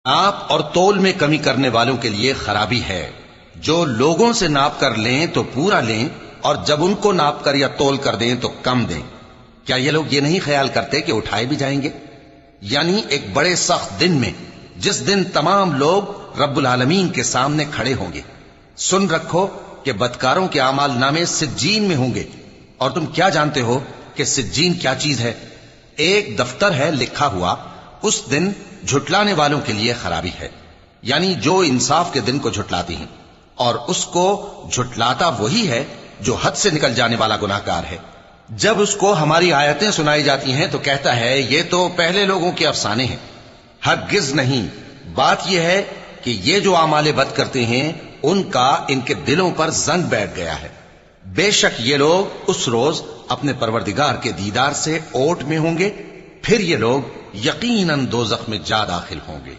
ناپ اور تول میں کمی کرنے والوں کے لیے خرابی ہے، جو لوگوں سے ناپ کر لیں تو پورا لیں، اور جب ان کو ناپ کر یا تول کر دیں تو کم دیں۔ کیا یہ لوگ یہ نہیں خیال کرتے کہ اٹھائے بھی جائیں گے؟ یعنی ایک بڑے سخت دن میں، جس دن تمام لوگ رب العالمین کے سامنے کھڑے ہوں گے۔ سن رکھو کہ بدکاروں کے اعمال نامے سجین میں ہوں گے، اور تم کیا جانتے ہو کہ سجین کیا چیز ہے؟ ایک دفتر ہے لکھا ہوا، اس دن جھٹلانے والوں کے لیے خرابی ہے، یعنی جو انصاف کے دن کو جھٹلاتی ہیں، اور اس کو جھٹلاتا وہی ہے جو حد سے نکل جانے والا گناہ گار ہے۔ جب اس کو ہماری آیتیں سنائی جاتی ہیں تو کہتا ہے یہ تو پہلے لوگوں کے افسانے ہیں۔ ہرگز نہیں، بات یہ ہے کہ یہ جو اعمال بد کرتے ہیں ان کا ان کے دلوں پر زنگ بیٹھ گیا ہے۔ بے شک یہ لوگ اس روز اپنے پروردگار کے دیدار سے اوٹ میں ہوں گے، پھر یہ لوگ یقیناً دوزخ میں جا داخل ہوں گے۔